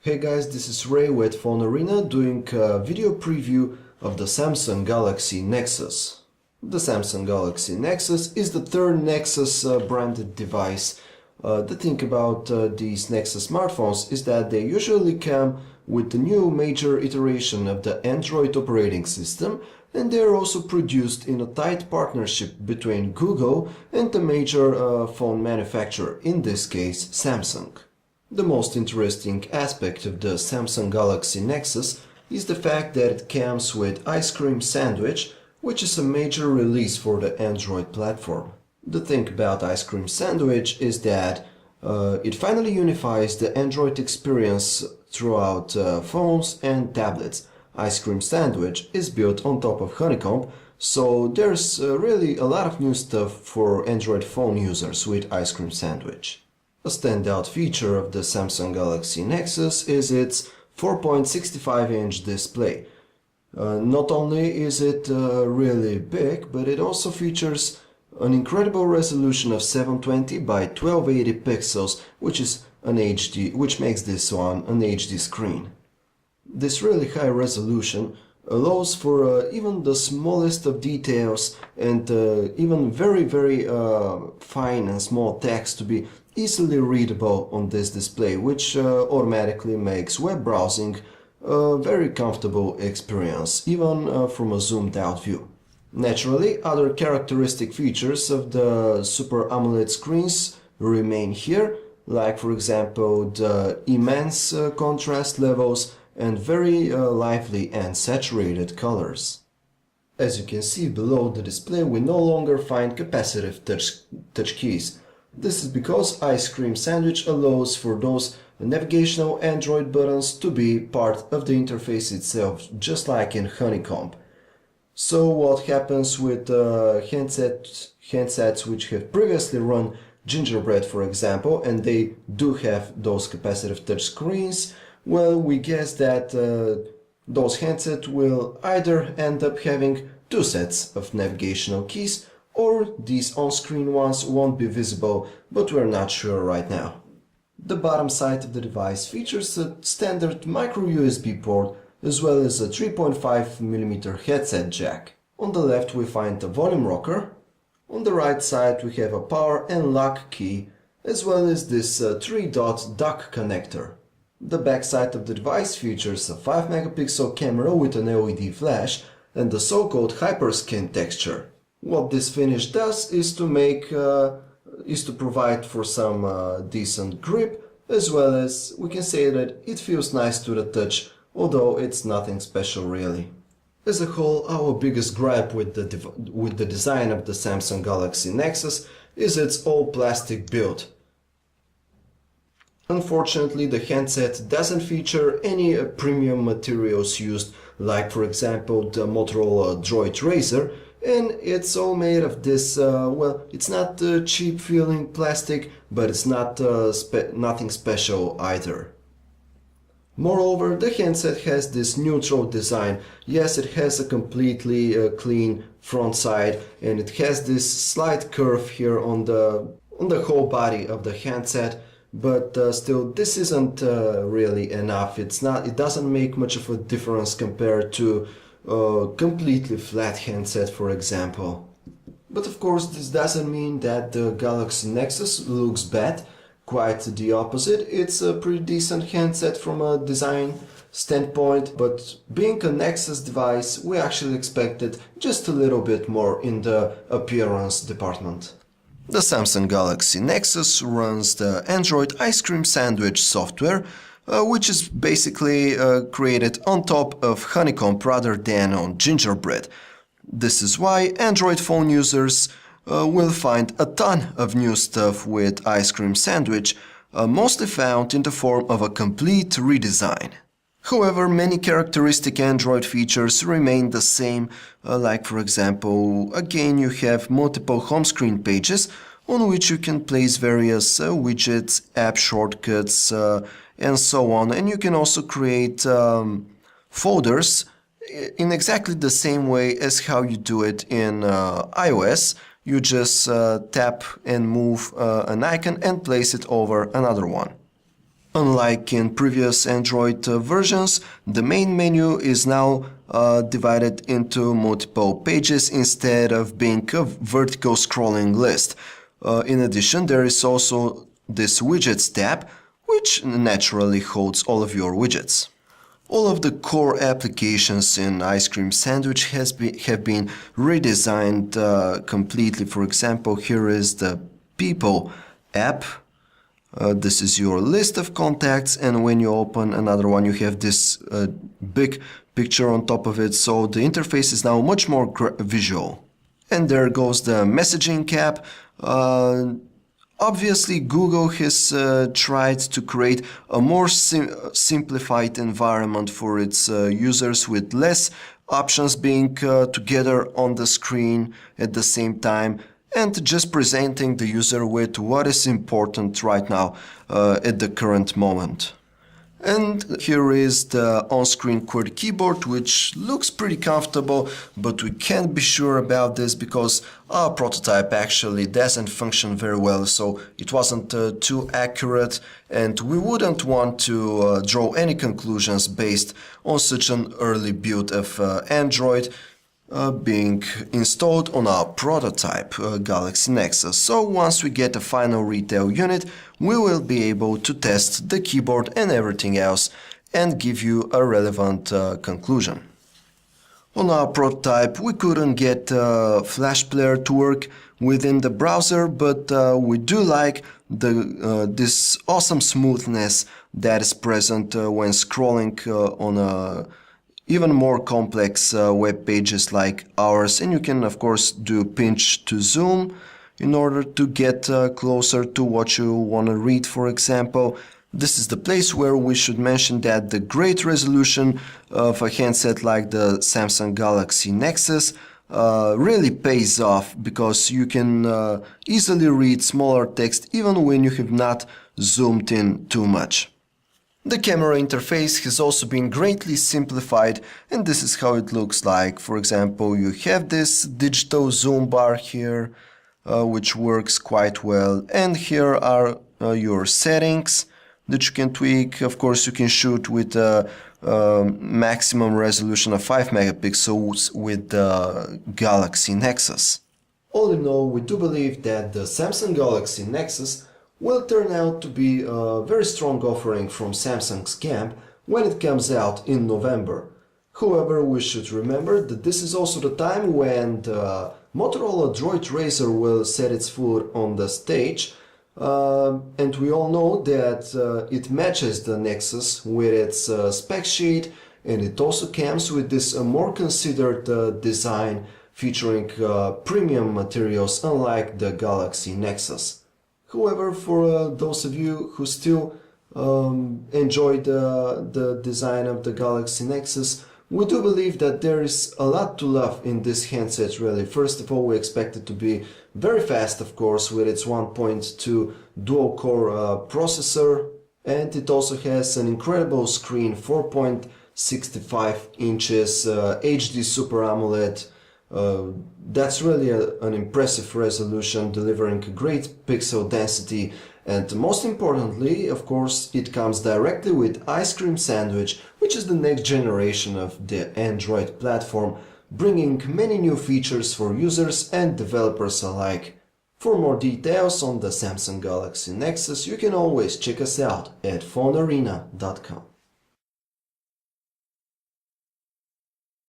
Hey guys, this is Ray with Phone Arena doing a video preview of the Samsung Galaxy Nexus. The Samsung Galaxy Nexus is the third Nexus branded device. The thing about these Nexus smartphones is that they usually come with the new major iteration of the Android operating system, and they are also produced in a tight partnership between Google and the major phone manufacturer, in this case Samsung. The most interesting aspect of the Samsung Galaxy Nexus is the fact that it comes with Ice Cream Sandwich, which is a major release for the Android platform. The thing about Ice Cream Sandwich is that it finally unifies the Android experience throughout phones and tablets. Ice Cream Sandwich is built on top of Honeycomb, so there's really a lot of new stuff for Android phone users with Ice Cream Sandwich. A standout feature of the Samsung Galaxy Nexus is its 4.65-inch display. Not only is it really big, but it also features an incredible resolution of 720 by 1280 pixels, which makes this one an HD screen. This really high resolution allows for even the smallest of details and even very fine and small text to be easily readable on this display, which automatically makes web browsing a very comfortable experience, even from a zoomed out view. Naturally, other characteristic features of the Super AMOLED screens remain here, like for example the immense contrast levels and very lively and saturated colors. As you can see below the display, we no longer find capacitive touch keys. This is because Ice Cream Sandwich allows for those navigational Android buttons to be part of the interface itself, just like in Honeycomb. So what happens with handsets which have previously run Gingerbread, for example, and they do have those capacitive touch screens? Well, we guess that those handsets will either end up having two sets of navigational keys, or these on-screen ones won't be visible, but we're not sure right now. The bottom side of the device features a standard micro USB port as well as a 3.5mm headset jack. On the left we find the volume rocker. On the right side we have a power and lock key, as well as this 3-dot dock connector. The back side of the device features a 5-megapixel camera with an LED flash and the so-called hyperscan texture. What this finish does is to provide for some decent grip, as well as we can say that it feels nice to the touch, although it's nothing special really. As a whole, our biggest gripe with the design of the Samsung Galaxy Nexus is its all-plastic build. Unfortunately, the handset doesn't feature any premium materials used, like for example the Motorola Droid Razr, and it's all made of this, well, it's not cheap feeling plastic, but it's not nothing special either. Moreover, the handset has this neutral design. Yes, it has a completely clean front side, and it has this slight curve here on the whole body of the handset. But still, this isn't really enough. It doesn't make much of a difference compared to a completely flat handset, for example. But of course, this doesn't mean that the Galaxy Nexus looks bad. Quite the opposite. It's a pretty decent handset from a design standpoint, but being a Nexus device, we actually expected just a little bit more in the appearance department. The Samsung Galaxy Nexus runs the Android Ice Cream Sandwich software, which is basically created on top of Honeycomb rather than on Gingerbread. This is why Android phone users will find a ton of new stuff with Ice Cream Sandwich, mostly found in the form of a complete redesign. However, many characteristic Android features remain the same, like for example, again you have multiple home screen pages on which you can place various widgets, app shortcuts, and so on, and you can also create folders in exactly the same way as how you do it in iOS. You just tap and move an icon and place it over another one. Unlike in previous Android versions, the main menu is now divided into multiple pages instead of being a vertical scrolling list. In addition, there is also this Widgets tab, which naturally holds all of your widgets. All of the core applications in Ice Cream Sandwich have been redesigned completely. For example, here is the People app. This is your list of contacts, and when you open another one you have this big picture on top of it, so the interface is now much more visual. And there goes the Messaging app. Obviously Google has tried to create a more simplified environment for its users, with less options being together on the screen at the same time, and just presenting the user with what is important right now at the current moment. And here is the on-screen QWERTY keyboard, which looks pretty comfortable, but we can't be sure about this because our prototype actually doesn't function very well, so it wasn't too accurate, and we wouldn't want to draw any conclusions based on such an early build of Android being installed on our prototype Galaxy Nexus. So once we get a final retail unit, we will be able to test the keyboard and everything else and give you a relevant conclusion. On our prototype we couldn't get Flash Player to work within the browser, but we do like this awesome smoothness that is present when scrolling on even more complex web pages like ours, and you can of course do pinch to zoom in order to get closer to what you want to read, for example. This is the place where we should mention that the great resolution of a handset like the Samsung Galaxy Nexus really pays off, because you can easily read smaller text even when you have not zoomed in too much. The camera interface has also been greatly simplified, and this is how it looks like. For example, you have this digital zoom bar here, which works quite well, and here are your settings that you can tweak. Of course, you can shoot with a maximum resolution of 5 megapixels with the Galaxy Nexus. All in all, we do believe that the Samsung Galaxy Nexus will turn out to be a very strong offering from Samsung's camp when it comes out in November. However, we should remember that this is also the time when the Motorola Droid Razr will set its foot on the stage, and we all know that it matches the Nexus with its spec sheet, and it also comes with this more considered design featuring premium materials, unlike the Galaxy Nexus. However, for those of you who still enjoy the design of the Galaxy Nexus, we do believe that there is a lot to love in this handset, really. First of all, we expect it to be very fast, of course, with its 1.2 dual-core processor, and it also has an incredible screen, 4.65 inches, HD Super AMOLED. That's really an impressive resolution, delivering a great pixel density, and most importantly, of course, it comes directly with Ice Cream Sandwich, which is the next generation of the Android platform, bringing many new features for users and developers alike. For more details on the Samsung Galaxy Nexus, you can always check us out at phonearena.com.